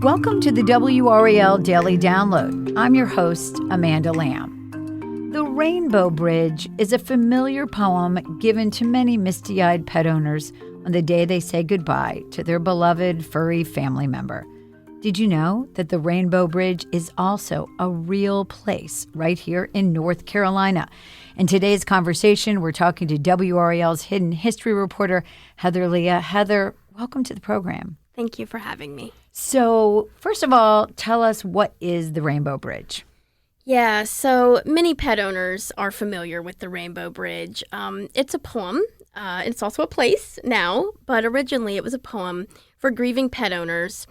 Welcome to the WRAL Daily Download. I'm your host, Amanda Lamb. The Rainbow Bridge is a familiar poem given to many misty-eyed pet owners on the day they say goodbye to their beloved furry family member. Did you know that the Rainbow Bridge is also a real place right here in North Carolina? In today's conversation, we're talking to WRAL's hidden history reporter, Heather Leah. Heather, welcome to the program. Thank you for having me. So, first of all, tell us, what is the Rainbow Bridge? Yeah, so many pet owners are familiar with the Rainbow Bridge. It's a poem. It's also a place now, but originally it was a poem for grieving pet owners,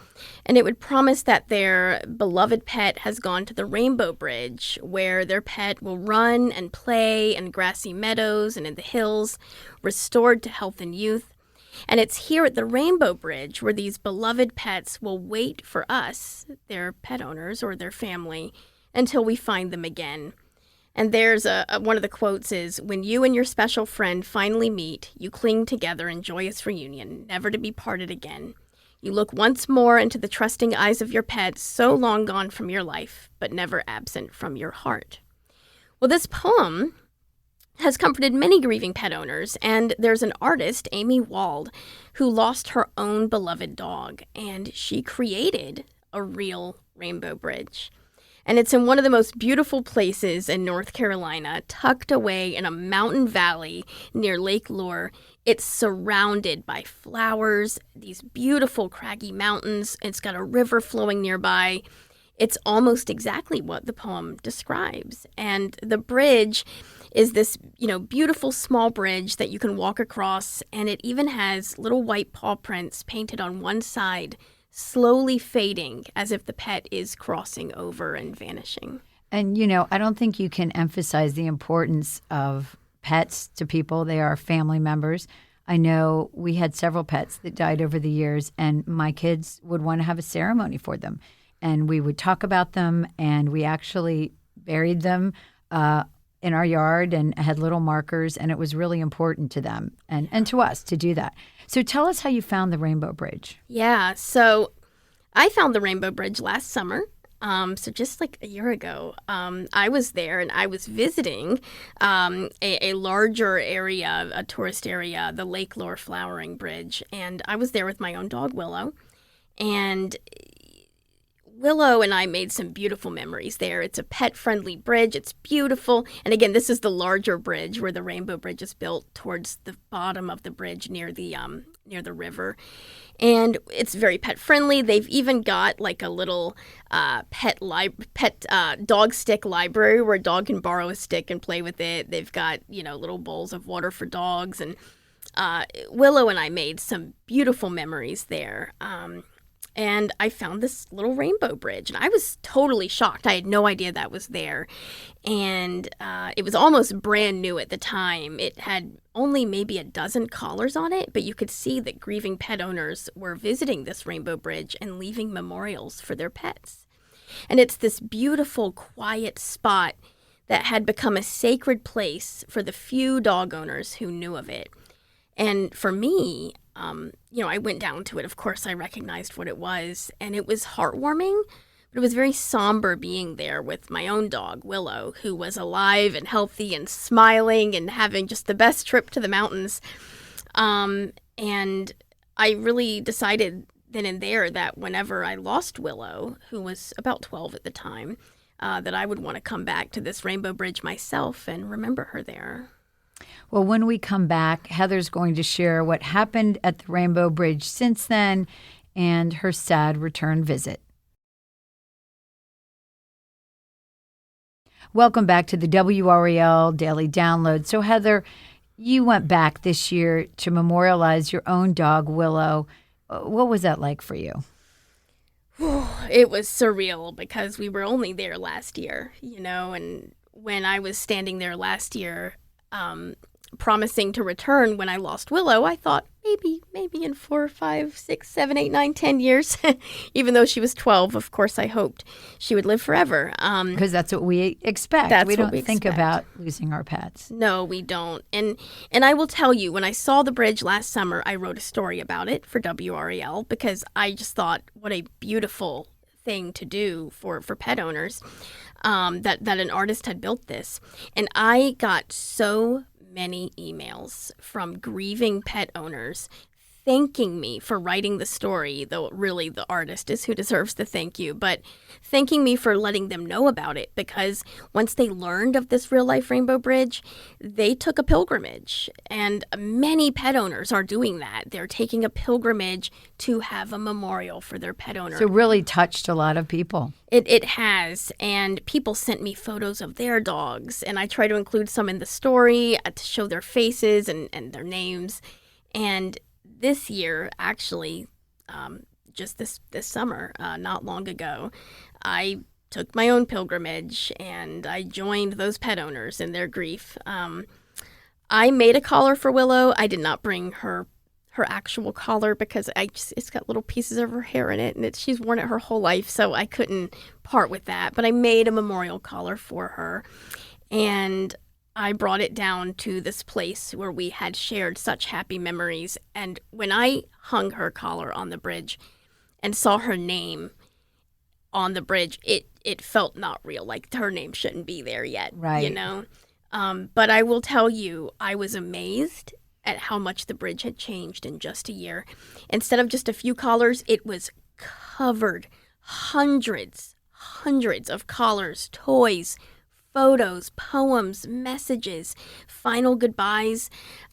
and it would promise that their beloved pet has gone to the Rainbow Bridge, where their pet will run and play in grassy meadows and in the hills, restored to health and youth. And it's here at the Rainbow Bridge where these beloved pets will wait for us, their pet owners or their family, until we find them again. And there's one of the quotes is, "When you and your special friend finally meet, you cling together in joyous reunion, never to be parted again. You look once more into the trusting eyes of your pet, so long gone from your life, but never absent from your heart." Well, this poem has comforted many grieving pet owners, and there's an artist, Amy Wald, who lost her own beloved dog, and she created a real rainbow bridge. And it's in one of the most beautiful places in North Carolina, tucked away in a mountain valley near Lake Lure. It's surrounded by flowers, these beautiful craggy mountains. It's got a river flowing nearby. It's almost exactly what the poem describes. And the bridge is this, beautiful small bridge that you can walk across, and it even has little white paw prints painted on one side, slowly fading as if the pet is crossing over and vanishing. And, I don't think you can emphasize the importance of pets to people. They are family members. I know we had several pets that died over the years, and my kids would want to have a ceremony for them. And we would talk about them, and we actually buried them in our yard and had little markers, and it was really important to them and to us to do that. So tell us how you found the Rainbow Bridge. Yeah, so I found the Rainbow Bridge last summer. So just like a year ago, I was there and I was visiting a larger area, a tourist area, the Lake Lure Flowering Bridge. And I was there with my own dog, Willow. And Willow and I made some beautiful memories there. It's a pet-friendly bridge. It's beautiful. And again, this is the larger bridge where the Rainbow Bridge is built towards the bottom of the bridge near the river. And it's very pet-friendly. They've even got like a little pet dog stick library where a dog can borrow a stick and play with it. They've got, little bowls of water for dogs. And Willow and I made some beautiful memories there. And I found this little rainbow bridge, and I was totally shocked. I had no idea that was there. And it was almost brand new at the time. It had only maybe a dozen collars on it, but you could see that grieving pet owners were visiting this rainbow bridge and leaving memorials for their pets. And it's this beautiful, quiet spot that had become a sacred place for the few dog owners who knew of it. And for me, I went down to it. Of course, I recognized what it was, and it was heartwarming, but it was very somber being there with my own dog, Willow, who was alive and healthy and smiling and having just the best trip to the mountains. And I really decided then and there that whenever I lost Willow, who was about 12 at the time, that I would want to come back to this Rainbow Bridge myself and remember her there. Well, when we come back, Heather's going to share what happened at the Rainbow Bridge since then and her sad return visit. Welcome back to the WRAL Daily Download. So, Heather, you went back this year to memorialize your own dog, Willow. What was that like for you? It was surreal because we were only there last year, and when I was standing there last year, promising to return when I lost Willow, I thought maybe in 4, 5, 6, 7, 8, 9, 10 years, even though she was 12, of course, I hoped she would live forever. Because that's what we expect. That's we what don't we think expect. about losing our pets. No, we don't. And I will tell you, when I saw the bridge last summer, I wrote a story about it for WRAL because I just thought what a beautiful thing to do for pet owners, that an artist had built this. And I got so many emails from grieving pet owners thanking me for writing the story, though really the artist is who deserves the thank you, but thanking me for letting them know about it, because once they learned of this real life rainbow bridge, they took a pilgrimage, and many pet owners are doing that. They're taking a pilgrimage to have a memorial for their pet owner. So it really touched a lot of people. It has, and people sent me photos of their dogs, and I try to include some in the story to show their faces and their names. And this year, actually, just this summer, not long ago, I took my own pilgrimage and I joined those pet owners in their grief. I made a collar for Willow. I did not bring her actual collar because it's got little pieces of her hair in it, and she's worn it her whole life, so I couldn't part with that. But I made a memorial collar for her, and I brought it down to this place where we had shared such happy memories. And when I hung her collar on the bridge and saw her name on the bridge, it felt not real. Like her name shouldn't be there yet, Right. you know? But I will tell you, I was amazed at how much the bridge had changed in just a year. Instead of just a few collars, it was covered. Hundreds of collars, toys, photos, poems, messages, final goodbyes.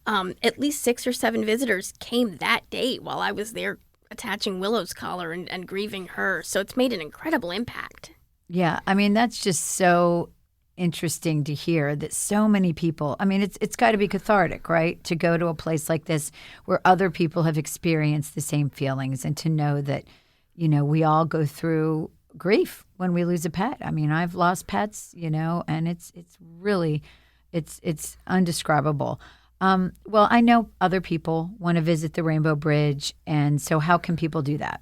At least 6 or 7 visitors came that day while I was there attaching Willow's collar and grieving her. So it's made an incredible impact. Yeah, I mean, that's just so interesting to hear that so many people, I mean, it's got to be cathartic, right? To go to a place like this where other people have experienced the same feelings, and to know that, you know, we all go through grief when we lose a pet. I mean, I've lost pets, you know, and it's really, it's undescribable. Well, I know other people want to visit the Rainbow Bridge, and so how can people do that?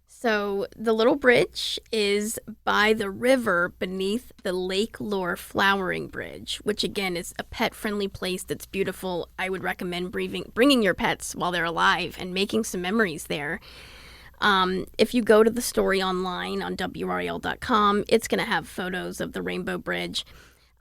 So the little bridge is by the river beneath the Lake Lure Flowering Bridge, which again is a pet-friendly place that's beautiful. I would recommend bringing your pets while they're alive and making some memories there. If you go to the story online on WRAL.com, it's going to have photos of the Rainbow Bridge.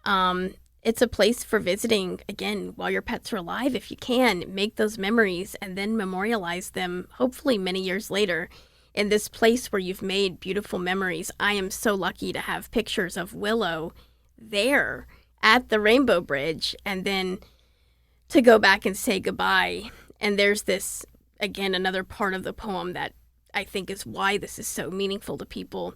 It's a place for visiting, again, while your pets are alive. If you can, make those memories and then memorialize them, hopefully many years later, in this place where you've made beautiful memories. I am so lucky to have pictures of Willow there at the Rainbow Bridge, and then to go back and say goodbye. And there's this, again, another part of the poem that I think is why this is so meaningful to people.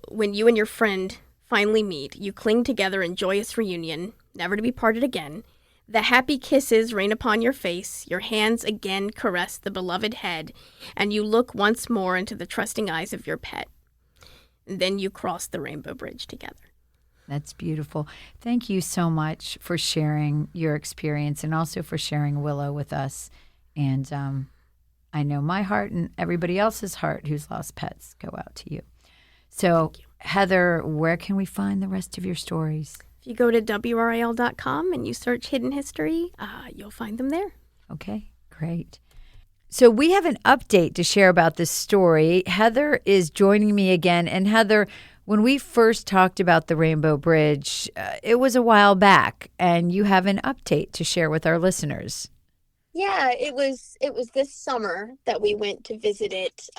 When you and your friend finally meet, you cling together in joyous reunion, never to be parted again. The happy kisses rain upon your face, your hands again caress the beloved head, and you look once more into the trusting eyes of your pet. And then you cross the Rainbow Bridge together. That's beautiful. Thank you so much for sharing your experience, and also for sharing Willow with us. And I know my heart and everybody else's heart who's lost pets go out to you. So, Heather, where can we find the rest of your stories? If you go to WRAL.com and you search Hidden History, you'll find them there. Okay, great. So we have an update to share about this story. Heather is joining me again. And Heather, when we first talked about the Rainbow Bridge, it was a while back, and you have an update to share with our listeners. Yeah, it was this summer that we went to visit it,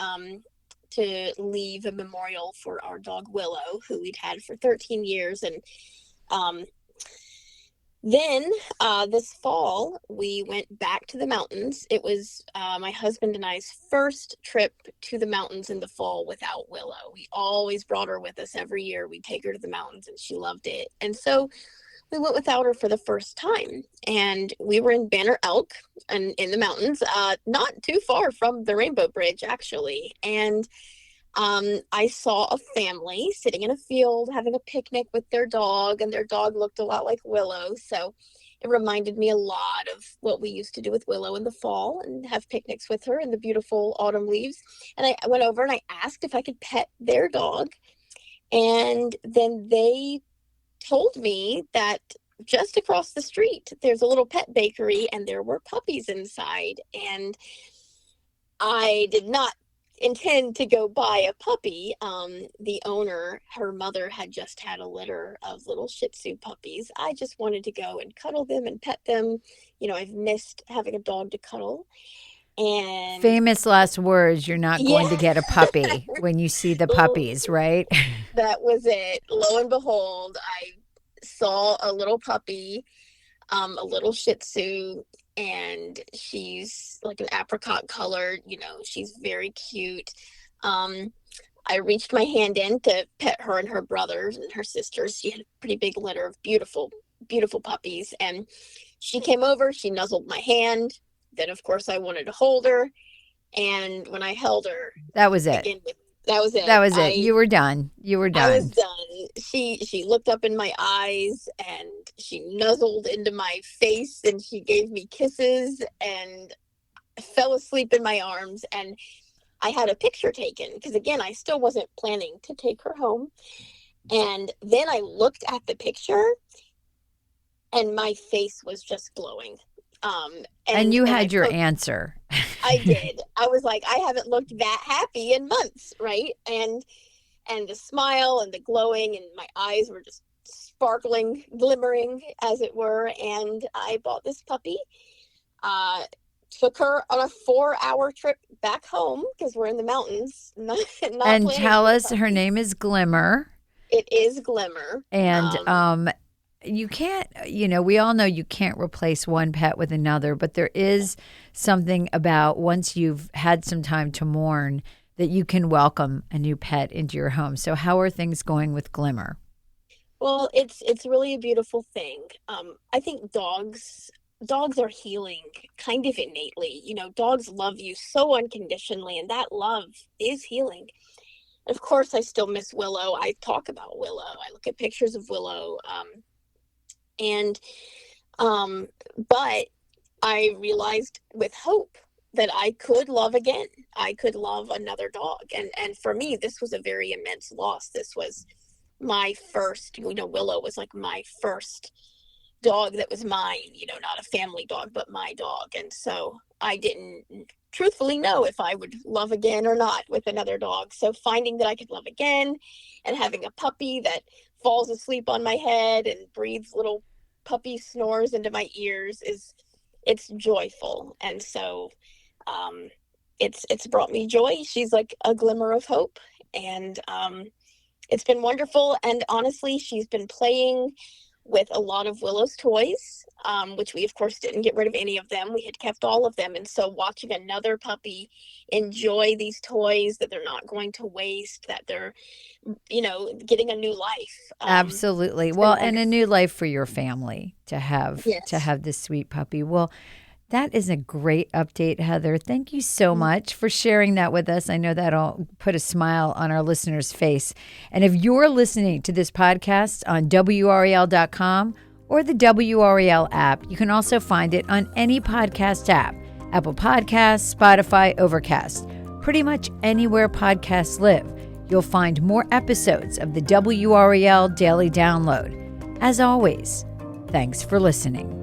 to leave a memorial for our dog Willow, who we'd had for 13 years. And then this fall, we went back to the mountains. It was my husband and I's first trip to the mountains in the fall without Willow. We always brought her with us every year. We'd take her to the mountains, and she loved it. And so we went without her for the first time, and we were in Banner Elk and in the mountains, not too far from the Rainbow Bridge, actually. And I saw a family sitting in a field having a picnic with their dog, and their dog looked a lot like Willow. So It reminded me a lot of what we used to do with Willow in the fall and have picnics with her in the beautiful autumn leaves. And I went over and I asked if I could pet their dog. And then they told me that just across the street, there's a little pet bakery and there were puppies inside. And I did not intend to go buy a puppy. The owner, her mother had just had a litter of little Shih Tzu puppies. I just wanted to go and cuddle them and pet them. I've missed having a dog to cuddle. And famous last words, you're not going to get a puppy when you see the puppies, right? That was it. Lo and behold, I saw a little puppy, a little Shih Tzu, and she's like an apricot colored, she's very cute. I reached my hand in to pet her and her brothers and her sisters. She had a pretty big litter of beautiful, beautiful puppies. And she came over, she nuzzled my hand. Then, of course, I wanted to hold her. And when I held her, that was it. That was it. That was it. You were done. You were done. I was done. She looked up in my eyes and she nuzzled into my face and she gave me kisses and fell asleep in my arms. And I had a picture taken because, again, I still wasn't planning to take her home. And then I looked at the picture and my face was just glowing. And you had your answer. I did. I was like, I haven't looked that happy in months, right? And the smile and the glowing and my eyes were just sparkling, glimmering, as it were. And I bought this puppy, took her on a 4-hour trip back home because we're in the mountains. And tell us, her name is Glimmer. It is Glimmer. And you can't, we all know you can't replace one pet with another, but there is something about once you've had some time to mourn that you can welcome a new pet into your home. So how are things going with Glimmer? Well, it's really a beautiful thing. I think dogs are healing kind of innately. Dogs love you so unconditionally, and that love is healing. Of course, I still miss Willow. I talk about Willow. I look at pictures of Willow. But I realized with hope that I could love again. I could love another dog. And for me, this was a very immense loss. This was my first, Willow was like my first dog that was mine, not a family dog, but my dog. And so I didn't truthfully know if I would love again or not with another dog. So finding that I could love again and having a puppy that falls asleep on my head and breathes little puppy snores into my ears it's joyful. And so it's brought me joy. She's like a glimmer of hope, and it's been wonderful. And honestly, she's been playing with a lot of Willow's toys, which we of course didn't get rid of any of them. We had kept all of them. And so watching another puppy enjoy these toys that they're not going to waste, that they're, getting a new life. Absolutely. Well, and a new life for your family to have, this sweet puppy. Well, that is a great update, Heather. Thank you so much for sharing that with us. I know that'll put a smile on our listeners' face. And if you're listening to this podcast on WRAL.com or the WRAL app, you can also find it on any podcast app, Apple Podcasts, Spotify, Overcast. Pretty much anywhere podcasts live, you'll find more episodes of the WRAL Daily Download. As always, thanks for listening.